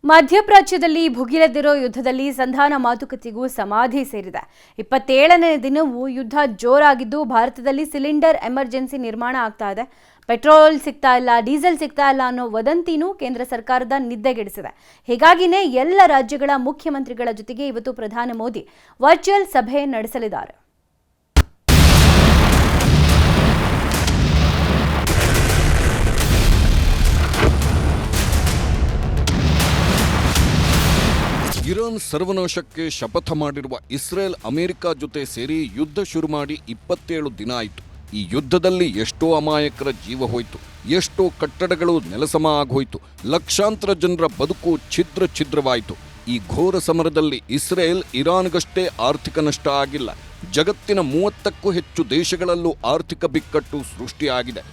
ಮಧ್ಯಪ್ರಾಚ್ಯದಲ್ಲಿ ಭುಗಿಲೆದ್ದಿರೋ ಯುದ್ಧದಲ್ಲಿ ಸಂಧಾನ ಮಾತುಕತೆಗೂ ಸಮಾಧಿ ಸೇರಿದೆ. 27ನೇ ದಿನವೂ ಯುದ್ಧ ಜೋರಾಗಿದ್ದು ಭಾರತದಲ್ಲಿ ಸಿಲಿಂಡರ್ ಎಮರ್ಜೆನ್ಸಿ ನಿರ್ಮಾಣ ಆಗ್ತಾ ಇದೆ. ಪೆಟ್ರೋಲ್ ಸಿಗ್ತಾ ಇಲ್ಲ, ಡೀಸೆಲ್ ಸಿಗ್ತಾ ಇಲ್ಲ ಅನ್ನೋ ವದಂತಿನೂ ಕೇಂದ್ರ ಸರ್ಕಾರದ ನಿದ್ದೆಗೆಡಿಸಿದೆ. ಹೀಗಾಗಿನೇ ಎಲ್ಲ ರಾಜ್ಯಗಳ ಮುಖ್ಯಮಂತ್ರಿಗಳ ಜೊತೆಗೆ ಇವತ್ತು ಪ್ರಧಾನಿ ಮೋದಿ ವರ್ಚುವಲ್ ಸಭೆ ನಡೆಸಲಿದ್ದಾರೆ. ಇರಾನ್ ಸರ್ವನಾಶಕ್ಕೆ ಶಪಥ ಮಾಡಿರುವ ಇಸ್ರೇಲ್ ಅಮೆರಿಕ ಜೊತೆ ಸೇರಿ ಯುದ್ಧ ಶುರು ಮಾಡಿ 27 ದಿನ ಆಯಿತು. ಈ ಯುದ್ಧದಲ್ಲಿ ಎಷ್ಟೋ ಅಮಾಯಕರ ಜೀವ ಹೋಯಿತು, ಎಷ್ಟೋ ಕಟ್ಟಡಗಳು ನೆಲಸಮ ಆಗೋಯ್ತು, ಲಕ್ಷಾಂತರ ಜನರ ಬದುಕು ಛಿದ್ರವಾಯಿತು. ಈ ಘೋರ ಸಮರದಲ್ಲಿ ಇಸ್ರೇಲ್ ಇರಾನ್ಗಷ್ಟೇ ಆರ್ಥಿಕ ನಷ್ಟ ಆಗಿಲ್ಲ, ಜಗತ್ತಿನ 30ಕ್ಕೂ ಹೆಚ್ಚು ದೇಶಗಳಲ್ಲೂ ಆರ್ಥಿಕ ಬಿಕ್ಕಟ್ಟು ಸೃಷ್ಟಿಯಾಗಿದೆ.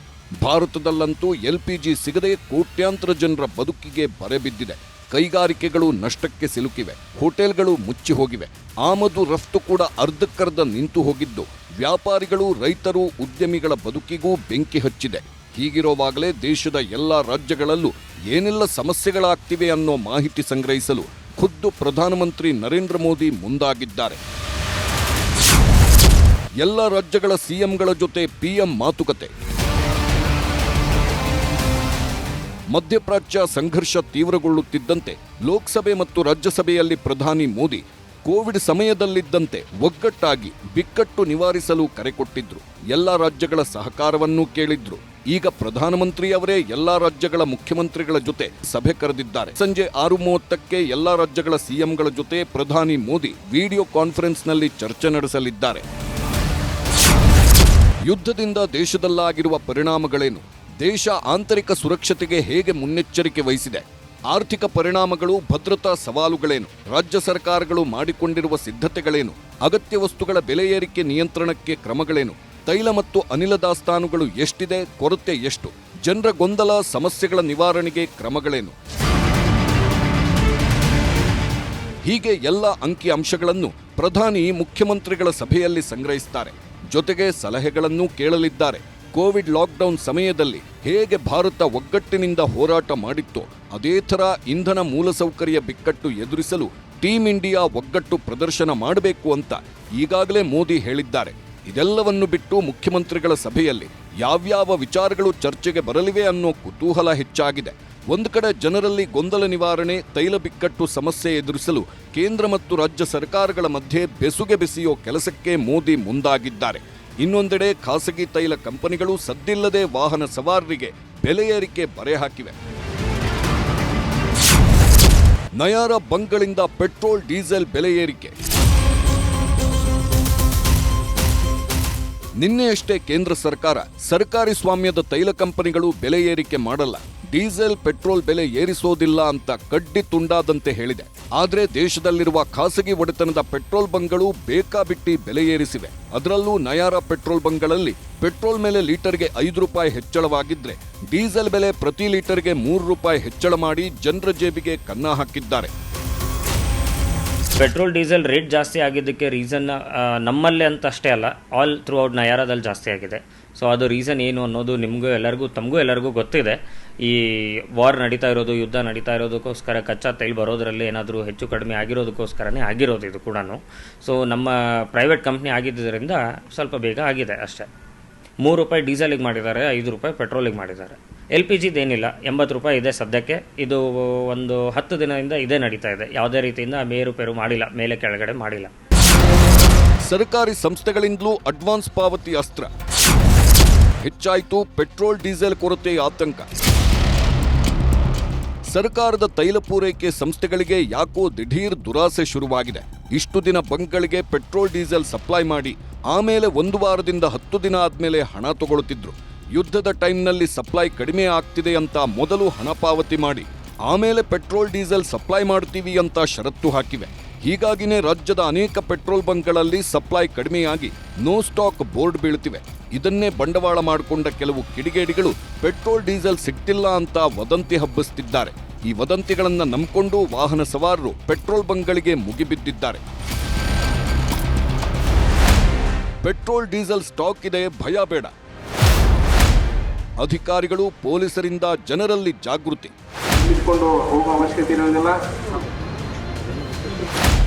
ಭಾರತದಲ್ಲಂತೂ LPG ಸಿಗದೆ ಕೋಟ್ಯಾಂತರ ಜನರ ಬದುಕಿಗೆ ಬರೆ ಬಿದ್ದಿದೆ. ಕೈಗಾರಿಕೆಗಳು ನಷ್ಟಕ್ಕೆ ಸಿಲುಕಿವೆ, ಹೋಟೆಲ್ಗಳು ಮುಚ್ಚಿ ಹೋಗಿವೆ, ಆಮದು ರಫ್ತು ಕೂಡ ಅರ್ಧಕ್ಕರ್ಧ ನಿಂತು ಹೋಗಿದ್ದು ವ್ಯಾಪಾರಿಗಳು, ರೈತರು, ಉದ್ಯಮಿಗಳ ಬದುಕಿಗೂ ಬೆಂಕಿ ಹಚ್ಚಿದೆ. ಹೀಗಿರುವಾಗಲೇ ದೇಶದ ಎಲ್ಲ ರಾಜ್ಯಗಳಲ್ಲೂ ಏನೆಲ್ಲ ಸಮಸ್ಯೆಗಳಾಗ್ತಿವೆ ಅನ್ನೋ ಮಾಹಿತಿ ಸಂಗ್ರಹಿಸಲು ಖುದ್ದು ಪ್ರಧಾನಮಂತ್ರಿ ನರೇಂದ್ರ ಮೋದಿ ಮುಂದಾಗಿದ್ದಾರೆ. ಎಲ್ಲ ರಾಜ್ಯಗಳ ಸಿಎಂಗಳ ಜೊತೆ PM ಮಾತುಕತೆ. ಮಧ್ಯಪ್ರಾಚ್ಯ ಸಂಘರ್ಷ ತೀವ್ರಗೊಳ್ಳುತ್ತಿದ್ದಂತೆ ಲೋಕಸಭೆ ಮತ್ತು ರಾಜ್ಯಸಭೆಯಲ್ಲಿ ಪ್ರಧಾನಿ ಮೋದಿ ಕೋವಿಡ್ ಸಮಯದಲ್ಲಿದ್ದಂತೆ ಒಗ್ಗಟ್ಟಾಗಿ ಬಿಕ್ಕಟ್ಟು ನಿವಾರಿಸಲು ಕರೆ ಕೊಟ್ಟಿದ್ರು. ಎಲ್ಲ ರಾಜ್ಯಗಳ ಸಹಕಾರವನ್ನೂ ಕೇಳಿದ್ರು. ಈಗ ಪ್ರಧಾನಮಂತ್ರಿಯವರೇ ಎಲ್ಲಾ ರಾಜ್ಯಗಳ ಮುಖ್ಯಮಂತ್ರಿಗಳ ಜೊತೆ ಸಭೆ ಕರೆದಿದ್ದಾರೆ. ಸಂಜೆ 6:30ಕ್ಕೆ ಎಲ್ಲಾ ರಾಜ್ಯಗಳ ಸಿಎಂಗಳ ಜೊತೆ ಪ್ರಧಾನಿ ಮೋದಿ ವಿಡಿಯೋ ಕಾನ್ಫರೆನ್ಸ್ನಲ್ಲಿ ಚರ್ಚೆ ನಡೆಸಲಿದ್ದಾರೆ. ಯುದ್ಧದಿಂದ ದೇಶದಲ್ಲಾಗಿರುವ ಪರಿಣಾಮಗಳೇನು? ದೇಶ ಆಂತರಿಕ ಸುರಕ್ಷತೆಗೆ ಹೇಗೆ ಮುನ್ನೆಚ್ಚರಿಕೆ ವಹಿಸಿದೆ? ಆರ್ಥಿಕ ಪರಿಣಾಮಗಳು, ಭದ್ರತಾ ಸವಾಲುಗಳೇನು? ರಾಜ್ಯ ಸರ್ಕಾರಗಳು ಮಾಡಿಕೊಂಡಿರುವ ಸಿದ್ಧತೆಗಳೇನು? ಅಗತ್ಯ ವಸ್ತುಗಳ ಬೆಲೆ ಏರಿಕೆ ನಿಯಂತ್ರಣಕ್ಕೆ ಕ್ರಮಗಳೇನು? ತೈಲ ಮತ್ತು ಅನಿಲ ದಾಸ್ತಾನುಗಳು ಎಷ್ಟಿದೆ? ಕೊರತೆ ಎಷ್ಟು? ಜನರ ಗೊಂದಲ, ಸಮಸ್ಯೆಗಳ ನಿವಾರಣೆಗೆ ಕ್ರಮಗಳೇನು? ಹೀಗೆ ಎಲ್ಲ ಅಂಕಿ ಅಂಶಗಳನ್ನು ಪ್ರಧಾನಿ ಮುಖ್ಯಮಂತ್ರಿಗಳ ಸಭೆಯಲ್ಲಿ ಸಂಗ್ರಹಿಸುತ್ತಾರೆ. ಜೊತೆಗೆ ಸಲಹೆಗಳನ್ನೂ ಕೇಳಲಿದ್ದಾರೆ. ಕೋವಿಡ್ ಲಾಕ್ಡೌನ್ ಸಮಯದಲ್ಲಿ ಹೇಗೆ ಭಾರತ ಒಗ್ಗಟ್ಟಿನಿಂದ ಹೋರಾಟ ಮಾಡಿತ್ತೋ ಅದೇ ಥರ ಇಂಧನ ಮೂಲಸೌಕರ್ಯ ಬಿಕ್ಕಟ್ಟು ಎದುರಿಸಲು ಟೀಮ್ ಇಂಡಿಯಾ ಒಗ್ಗಟ್ಟು ಪ್ರದರ್ಶನ ಮಾಡಬೇಕು ಅಂತ ಈಗಾಗಲೇ ಮೋದಿ ಹೇಳಿದ್ದಾರೆ. ಇದೆಲ್ಲವನ್ನು ಬಿಟ್ಟು ಮುಖ್ಯಮಂತ್ರಿಗಳ ಸಭೆಯಲ್ಲಿ ಯಾವ್ಯಾವ ವಿಚಾರಗಳು ಚರ್ಚೆಗೆ ಬರಲಿವೆ ಅನ್ನೋ ಕುತೂಹಲ ಹೆಚ್ಚಾಗಿದೆ. ಒಂದು ಕಡೆ ಜನರಲ್ಲಿ ಗೊಂದಲ ನಿವಾರಣೆ, ತೈಲ ಬಿಕ್ಕಟ್ಟು ಸಮಸ್ಯೆ ಎದುರಿಸಲು ಕೇಂದ್ರ ಮತ್ತು ರಾಜ್ಯ ಸರ್ಕಾರಗಳ ಮಧ್ಯೆ ಬೆಸುಗೆ ಬೆಸೆಯೋ ಕೆಲಸಕ್ಕೆ ಮೋದಿ ಮುಂದಾಗಿದ್ದಾರೆ. ಇನ್ನೊಂದೆಡೆ ಖಾಸಗಿ ತೈಲ ಕಂಪನಿಗಳು ಸದ್ದಿಲ್ಲದೆ ವಾಹನ ಸವಾರರಿಗೆ ಬೆಲೆ ಏರಿಕೆ ಬರೆ ಹಾಕಿವೆ. ನಯಾರ ಬಂಕ್ಗಳಿಂದ ಪೆಟ್ರೋಲ್, ಡೀಸೆಲ್ ಬೆಲೆ ಏರಿಕೆ. ನಿನ್ನೆಯಷ್ಟೇ ಕೇಂದ್ರ ಸರ್ಕಾರ ಸರ್ಕಾರಿ ಸ್ವಾಮ್ಯದ ತೈಲ ಕಂಪನಿಗಳು ಬೆಲೆ ಏರಿಕೆ ಮಾಡಲ್ಲ, ಡೀಸೆಲ್, ಪೆಟ್ರೋಲ್ ಬೆಲೆ ಏರಿಸೋದಿಲ್ಲ ಅಂತ ಕಡ್ಡಿ ತುಂಡಾದಂತೆ ಹೇಳಿದೆ. ಆದರೆ ದೇಶದಲ್ಲಿರುವ ಖಾಸಗಿ ಒಡೆತನದ ಪೆಟ್ರೋಲ್ ಬಂಕ್ಗಳು ಬೇಕಾಬಿಟ್ಟಿ ಬೆಲೆ ಏರಿಸಿವೆ. ಅದರಲ್ಲೂ ನಯಾರ ಪೆಟ್ರೋಲ್ ಬಂಕ್ಗಳಲ್ಲಿ ಪೆಟ್ರೋಲ್ ಮೇಲೆ ಲೀಟರ್ಗೆ 5 ರೂಪಾಯಿ ಹೆಚ್ಚಳವಾಗಿದ್ರೆ ಡೀಸೆಲ್ ಬೆಲೆ ಪ್ರತಿ ಲೀಟರ್ಗೆ 3 ರೂಪಾಯಿ ಹೆಚ್ಚಳ ಮಾಡಿ ಜನರ ಜೇಬಿಗೆ ಕನ್ನ ಹಾಕಿದ್ದಾರೆ. ಪೆಟ್ರೋಲ್ ಡೀಸೆಲ್ ರೇಟ್ ಜಾಸ್ತಿ ಆಗಿದ್ದಕ್ಕೆ ರೀಸನ್ ನಮ್ಮಲ್ಲೇ ಅಂತ ಅಷ್ಟೇ ಅಲ್ಲ, ಆಲ್ ಥ್ರೂ ಔಟ್ ನಯಾರದಲ್ಲಿ ಜಾಸ್ತಿ ಆಗಿದೆ. ಸೊ ಅದು ರೀಸನ್ ಏನು ಅನ್ನೋದು ತಮಗೂ ಎಲ್ಲರಿಗೂ ಗೊತ್ತಿದೆ. ಈ ವಾರ್ ನಡೀತಾ ಇರೋದು, ಯುದ್ಧ ನಡೀತಾ ಇರೋದಕ್ಕೋಸ್ಕರ ಕಚ್ಚಾ ತೈಲ ಬರೋದರಲ್ಲಿ ಏನಾದರೂ ಹೆಚ್ಚು ಕಡಿಮೆ ಆಗಿರೋದಕ್ಕೋಸ್ಕರನೇ ಆಗಿರೋದು ಇದು ಕೂಡ. ಸೊ ನಮ್ಮ ಪ್ರೈವೇಟ್ ಕಂಪ್ನಿ ಆಗಿದ್ದರಿಂದ ಸ್ವಲ್ಪ ಬೇಗ ಆಗಿದೆ ಅಷ್ಟೇ. 3 ರೂಪಾಯಿ ಡೀಸೆಲಿಗೆ ಮಾಡಿದ್ದಾರೆ, 5 ರೂಪಾಯಿ ಪೆಟ್ರೋಲಿಗೆ ಮಾಡಿದ್ದಾರೆ. LPGದೇನಿಲ್ಲ, 80 ರೂಪಾಯಿ ಇದೆ ಸದ್ಯಕ್ಕೆ. ಇದು ಒಂದು 10 ದಿನದಿಂದ ಇದೇ ನಡೀತಾ ಇದೆ. ಯಾವುದೇ ರೀತಿಯಿಂದ ಮೇರುಪೇರು ಮಾಡಿಲ್ಲ, ಮೇಲೆ ಕೆಳಗಡೆ ಮಾಡಿಲ್ಲ. ಸರ್ಕಾರಿ ಸಂಸ್ಥೆಗಳಿಂದಲೂ ಅಡ್ವಾನ್ಸ್ ಪಾವತಿ ಅಸ್ತ್ರ ಹೆಚ್ಚಾಯಿತು. ಪೆಟ್ರೋಲ್, ಡೀಸೆಲ್ ಕೊರತೆ ಆತಂಕ. ಸರ್ಕಾರದ ತೈಲ ಪೂರೈಕೆ ಸಂಸ್ಥೆಗಳಿಗೆ ಯಾಕೋ ದಿಢೀರ್ ದುರಾಸೆ ಶುರುವಾಗಿದೆ. ಇಷ್ಟು ದಿನ ಬಂಕ್ಗಳಿಗೆ ಪೆಟ್ರೋಲ್, ಡೀಸೆಲ್ ಸಪ್ಲೈ ಮಾಡಿ ಆಮೇಲೆ 1 ವಾರದಿಂದ 10 ದಿನ ಆದ್ಮೇಲೆ ಹಣ ತಗೊಳ್ತಿದ್ರು. ಯುದ್ಧದ ಟೈಮ್ನಲ್ಲಿ ಸಪ್ಲೈ ಕಡಿಮೆ ಆಗ್ತಿದೆ ಅಂತ ಮೊದಲು ಹಣ ಪಾವತಿ ಮಾಡಿ ಆಮೇಲೆ ಪೆಟ್ರೋಲ್, ಡೀಸೆಲ್ ಸಪ್ಲೈ ಮಾಡ್ತೀವಿ ಅಂತ ಷರತ್ತು ಹಾಕಿವೆ. ಹೀಗಾಗಿನೇ ರಾಜ್ಯದ ಅನೇಕ ಪೆಟ್ರೋಲ್ ಬಂಕ್ಗಳಲ್ಲಿ ಸಪ್ಲೈ ಕಡಿಮೆಯಾಗಿ ನೋ ಸ್ಟಾಕ್ ಬೋರ್ಡ್ ಬೀಳ್ತಿವೆ. ಇದನ್ನೇ ಬಂಡವಾಳ ಮಾಡಿಕೊಂಡ ಕೆಲವು ಕಿಡಿಗೇಡಿಗಳು ಪೆಟ್ರೋಲ್, ಡೀಸೆಲ್ ಸಿಗ್ತಿಲ್ಲ ಅಂತ ವದಂತಿ ಹಬ್ಬಿಸುತ್ತಿದ್ದಾರೆ. ಈ ವದಂತಿಗಳನ್ನು ನಂಬಿಕೊಂಡು ವಾಹನ ಸವಾರರು ಪೆಟ್ರೋಲ್ ಬಂಕ್ಗಳಿಗೆ ಮುಗಿಬಿದ್ದಿದ್ದಾರೆ. ಪೆಟ್ರೋಲ್, ಡೀಸೆಲ್ ಸ್ಟಾಕ್ ಇದೆ, ಭಯ ಬೇಡ. ಅಧಿಕಾರಿಗಳು, ಪೊಲೀಸರಿಂದ ಜನರಲ್ಲಿ ಜಾಗೃತಿ. ತುಂಬಿಸಿಕೊಂಡು ಹೋಗುವ ಅವಶ್ಯಕತೆ ಇರುವುದಿಲ್ಲ.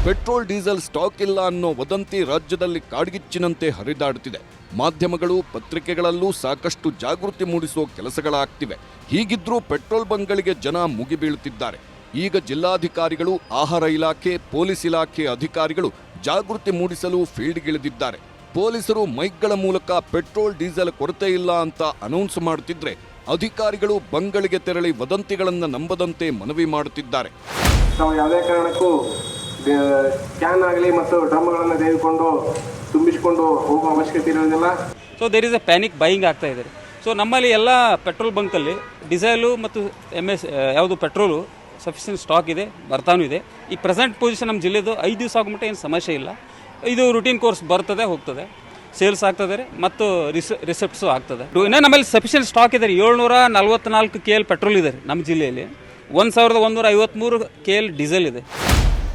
ಪೆಟ್ರೋಲ್ ಡೀಸೆಲ್ ಸ್ಟಾಕ್ ಇಲ್ಲ ಅನ್ನೋ ವದಂತಿ ರಾಜ್ಯದಲ್ಲಿ ಕಾಡ್ಗಿಚ್ಚಿನಂತೆ ಹರಿದಾಡುತ್ತಿದೆ. ಮಾಧ್ಯಮಗಳು ಪತ್ರಿಕೆಗಳಲ್ಲೂ ಸಾಕಷ್ಟು ಜಾಗೃತಿ ಮೂಡಿಸುವ ಕೆಲಸಗಳಾಗ್ತಿವೆ. ಹೀಗಿದ್ರೂ ಪೆಟ್ರೋಲ್ ಬಂಕ್ಗಳಿಗೆ ಜನ ಮುಗಿಬೀಳುತ್ತಿದ್ದಾರೆ. ಈಗ ಜಿಲ್ಲಾಧಿಕಾರಿಗಳು, ಆಹಾರ ಇಲಾಖೆ, ಪೊಲೀಸ್ ಇಲಾಖೆ ಅಧಿಕಾರಿಗಳು ಜಾಗೃತಿ ಮೂಡಿಸಲು ಫೀಲ್ಡ್ಗಿಳಿದಿದ್ದಾರೆ. ಪೊಲೀಸರು ಮೈಕ್ಗಳ ಮೂಲಕ ಪೆಟ್ರೋಲ್ ಡೀಸೆಲ್ ಕೊರತೆ ಇಲ್ಲ ಅಂತ ಅನೌನ್ಸ್ ಮಾಡುತ್ತಿದ್ರೆ, ಅಧಿಕಾರಿಗಳು ಬಂಕ್ಗಳಿಗೆ ತೆರಳಿ ವದಂತಿಗಳನ್ನು ನಂಬದಂತೆ ಮನವಿ ಮಾಡುತ್ತಿದ್ದಾರೆ. ನಾವು ಯಾವುದೇ ಕಾರಣಕ್ಕೂ ಕ್ಯಾನ್ ಆಗಲಿ ಮತ್ತು ಡ್ರಮ್ಗಳನ್ನು ತೆಗೆದುಕೊಂಡು ತುಂಬಿಸಿಕೊಂಡು ಹೋಗುವ ಅವಶ್ಯಕತೆ ಇರುವುದಿಲ್ಲ. So there is a panic buying ಆಗ್ತಾ ಇದೆ. ಸೊ ನಮ್ಮಲ್ಲಿ ಎಲ್ಲ ಪೆಟ್ರೋಲ್ ಬಂಕಲ್ಲಿ ಡೀಸೆಲು ಮತ್ತು ಯಾವುದು ಪೆಟ್ರೋಲು ಸಫಿಷಿಯೆಂಟ್ ಸ್ಟಾಕ್ ಇದೆ, ಬರ್ತಾನೂ ಇದೆ. ಈ ಪ್ರೆಸೆಂಟ್ ಪೊಸಿಷನ್ ನಮ್ಮ ಜಿಲ್ಲೆದು 5 ದಿವಸ ಆಗುಮಟ್ಟ ಏನು ಸಮಸ್ಯೆ ಇಲ್ಲ. ಇದು ರುಟೀನ್ ಕೋರ್ಸ್ ಬರ್ತದೆ, ಹೋಗ್ತದೆ, ಸೇಲ್ಸ್ ಆಗ್ತದೆ ಮತ್ತು ರಿಸೆಪ್ಟ್ಸು ಆಗ್ತದೆ. ಇನ್ನೂ ನಮ್ಮಲ್ಲಿ ಸಫಿಷಿಯೆಂಟ್ ಸ್ಟಾಕ್ ಇದೆ. 744 KL ಪೆಟ್ರೋಲ್ ಇದೆ ನಮ್ಮ ಜಿಲ್ಲೆಯಲ್ಲಿ. 1153 KL ಡೀಸೆಲ್ ಇದೆ.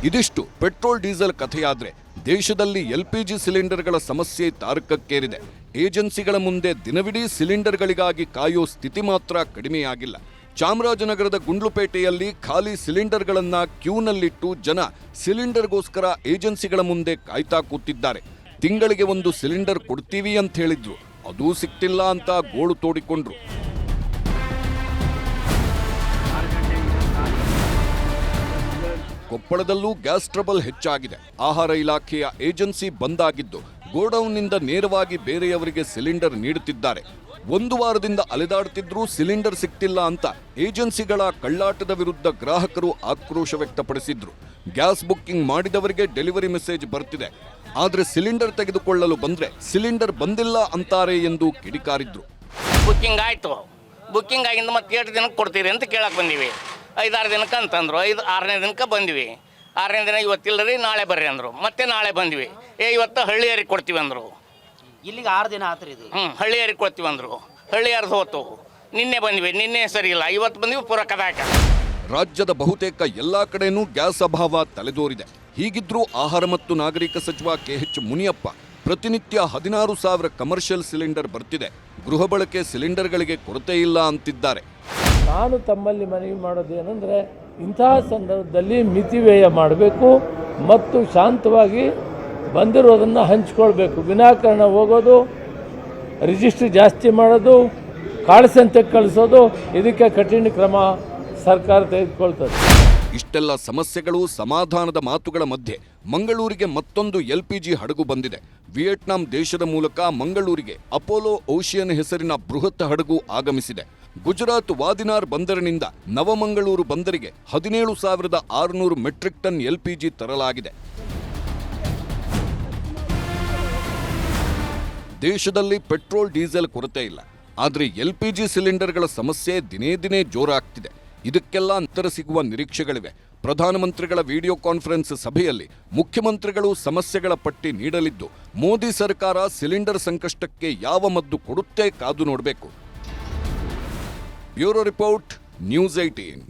ಇದಿಷ್ಟು ಪೆಟ್ರೋಲ್ ಡೀಸೆಲ್ ಕಥೆಯಾದ್ರೆ, ದೇಶದಲ್ಲಿ LPG ಸಿಲಿಂಡರ್ಗಳ ಸಮಸ್ಯೆ ತಾರಕಕ್ಕೇರಿದೆ. ಏಜೆನ್ಸಿಗಳ ಮುಂದೆ ದಿನವಿಡೀ ಸಿಲಿಂಡರ್ಗಳಿಗಾಗಿ ಕಾಯೋ ಸ್ಥಿತಿ ಮಾತ್ರ ಕಡಿಮೆಯಾಗಿಲ್ಲ. ಚಾಮರಾಜನಗರದ ಗುಂಡ್ಲುಪೇಟೆಯಲ್ಲಿ ಖಾಲಿ ಸಿಲಿಂಡರ್ಗಳನ್ನ ಕ್ಯೂನಲ್ಲಿಟ್ಟು ಜನ ಸಿಲಿಂಡರ್ಗೋಸ್ಕರ ಏಜೆನ್ಸಿಗಳ ಮುಂದೆ ಕಾಯ್ತಾ ಕೂತಿದ್ದಾರೆ. ತಿಂಗಳಿಗೆ 1 ಸಿಲಿಂಡರ್ ಕೊಡ್ತೀವಿ ಅಂತ ಹೇಳಿದ್ರು, ಅದೂ ಸಿಕ್ತಿಲ್ಲ ಅಂತ ಗೋಳು ತೋಡಿಕೊಂಡ್ರು. ಕೊಪ್ಪಳದಲ್ಲೂ ಗ್ಯಾಸ್ ಟ್ರಬಲ್ ಹೆಚ್ಚಾಗಿದೆ. ಆಹಾರ ಇಲಾಖೆಯ ಏಜೆನ್ಸಿ ಬಂದಾಗಿದ್ದು ಗೋಡೌನ್ನಿಂದ ನೇರವಾಗಿ ಬೇರೆಯವರಿಗೆ ಸಿಲಿಂಡರ್ ನೀಡುತ್ತಿದ್ದಾರೆ. 1 ವಾರದಿಂದ ಅಲೆದಾಡುತ್ತಿದ್ರೂ ಸಿಲಿಂಡರ್ ಸಿಕ್ತಿಲ್ಲ ಅಂತ ಏಜೆನ್ಸಿಗಳ ಕಳ್ಳಾಟದ ವಿರುದ್ಧ ಗ್ರಾಹಕರು ಆಕ್ರೋಶ ವ್ಯಕ್ತಪಡಿಸಿದ್ರು. ಗ್ಯಾಸ್ ಬುಕ್ಕಿಂಗ್ ಮಾಡಿದವರಿಗೆ ಡೆಲಿವರಿ ಮೆಸೇಜ್ ಬರ್ತಿದೆ, ಆದ್ರೆ ಸಿಲಿಂಡರ್ ತೆಗೆದುಕೊಳ್ಳಲು ಬಂದ್ರೆ ಸಿಲಿಂಡರ್ ಬಂದಿಲ್ಲ ಅಂತಾರೆ ಎಂದು ಕಿಡಿಕಾರಿದ್ರು. ಬುಕ್ಕಿಂಗ್ ಆಯಿತು, ಬುಕ್ಕಿಂಗ್ ಆಗಿಂದ ಮತ್ತೆ 8 ದಿನಕ್ಕೆ ಕೊಡ್ತೀರಿ ಅಂತ ಕೇಳಕ್ಕೆ ಬಂದೀವಿ. 5-6 ದಿನಕ್ಕೆ ಅಂತಂದ್ರು. 6ನೇ ದಿನಕ್ಕೆ ಬಂದ್ವಿ. 6ನೇ ದಿನ ಇವತ್ತಿಲ್ಲರಿ, ನಾಳೆ ಬರ್ರಿ ಅಂದರು. ಮತ್ತೆ ನಾಳೆ ಬಂದ್ವಿ. ಇವತ್ತು ಹಳ್ಳಿಯರಿಗೆ ಕೊಡ್ತೀವಿ ಅಂದರು. ಇಲ್ಲಿಗೆ 6 ದಿನ ಆತ್ರಿ ಇದು. ಹಳ್ಳಿಯರಿಗೆ ಕೊಡ್ತೀವಿ ಅಂದರು. ಹಳ್ಳಿಯರ್ದು ಹೋತು. ನಿನ್ನೆ ಬಂದ್ವಿ, ನಿನ್ನೆ ಸರಿ ಇಲ್ಲ, ಇವತ್ತು ಬಂದ್ವಿ ಪೂರಕದಾಕ. ರಾಜ್ಯದ ಬಹುತೇಕ ಎಲ್ಲಾ ಕಡೆನೂ ಗ್ಯಾಸ್ ಅಭಾವ ತಲೆದೋರಿದೆ. ಹೀಗಿದ್ರೂ ಆಹಾರ ಮತ್ತು ನಾಗರಿಕ ಸಚಿವ KH ಮುನಿಯಪ್ಪ ಪ್ರತಿನಿತ್ಯ 16,000 ಕಮರ್ಷಿಯಲ್ ಸಿಲಿಂಡರ್ ಬರ್ತಿದೆ, ಗೃಹ ಬಳಕೆ ಸಿಲಿಂಡರ್ಗಳಿಗೆ ಕೊರತೆ ಇಲ್ಲ ಅಂತಿದ್ದಾರೆ. ನಾನು ತಮ್ಮಲ್ಲಿ ಮನವಿ ಮಾಡೋದೇನೆಂದರೆ, ಇಂತಹ ಸಂದರ್ಭದಲ್ಲಿ ಮಿತಿವ್ಯಯ ಮಾಡಬೇಕು ಮತ್ತು ಶಾಂತವಾಗಿ ಬಂದಿರೋದನ್ನು ಹಂಚ್ಕೊಳ್ಬೇಕು. ವಿನಾಕಾರಣ ಹೋಗೋದು, ರಿಜಿಸ್ಟ್ರಿ ಜಾಸ್ತಿ ಮಾಡೋದು, ಕಾಳಸಂತೆ ಕಳಿಸೋದು, ಇದಕ್ಕೆ ಕಠಿಣ ಕ್ರಮ ಸರ್ಕಾರ ತೆಗೆದುಕೊಳ್ತದೆ. ಇಷ್ಟೆಲ್ಲ ಸಮಸ್ಯೆಗಳು, ಸಮಾಧಾನದ ಮಾತುಗಳ ಮಧ್ಯೆ ಮಂಗಳೂರಿಗೆ ಮತ್ತೊಂದು LPG ಹಡಗು ಬಂದಿದೆ. ವಿಯೆಟ್ನಾಂ ದೇಶದ ಮೂಲಕ ಮಂಗಳೂರಿಗೆ ಅಪೋಲೋ ಓಷಿಯನ್ ಹೆಸರಿನ ಬೃಹತ್ ಹಡಗು ಆಗಮಿಸಿದೆ. ಗುಜರಾತ್ ವಾದಿನಾರ್ ಬಂದರಿನಿಂದ ನವಮಂಗಳೂರು ಬಂದರಿಗೆ 17,600 ಮೆಟ್ರಿಕ್ ಟನ್ LPG ತರಲಾಗಿದೆ. ದೇಶದಲ್ಲಿ ಪೆಟ್ರೋಲ್ ಡೀಸೆಲ್ ಕೊರತೆ ಇಲ್ಲ, ಆದರೆ LPG ಸಿಲಿಂಡರ್ಗಳ ಸಮಸ್ಯೆ ದಿನೇ ದಿನೇ ಜೋರಾಗ್ತಿದೆ. ಇದಕ್ಕೆಲ್ಲ ಉತ್ತರ ಸಿಗುವ ನಿರೀಕ್ಷೆಗಳಿವೆ. ಪ್ರಧಾನಮಂತ್ರಿಗಳ ವಿಡಿಯೋ ಕಾನ್ಫರೆನ್ಸ್ ಸಭೆಯಲ್ಲಿ ಮುಖ್ಯಮಂತ್ರಿಗಳು ಸಮಸ್ಯೆಗಳ ಪಟ್ಟಿ ನೀಡಲಿದ್ದು, ಮೋದಿ ಸರ್ಕಾರ ಸಿಲಿಂಡರ್ ಸಂಕಷ್ಟಕ್ಕೆ ಯಾವ ಮದ್ದು ಕೊಡುತ್ತೆ ಕಾದು ನೋಡಬೇಕು. Bureau report, news 18.